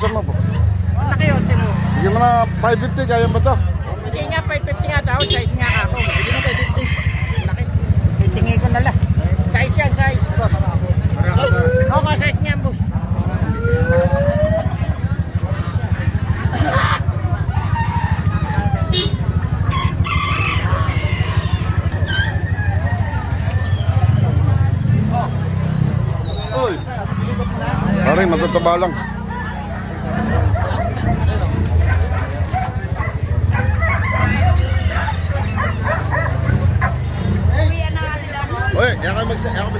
Bilisan mo po. Ang laki yun, sino? Bigyan mo na 550, kaya ba to? Hindi nga, 550 nga daw. Size nga ako. Hindi nga 550. Laki. Titingin ko na lang. Size yan, size. Oo, size niya, boss. Pare, matataba lang. Uy, yan kayo mag-sakaw.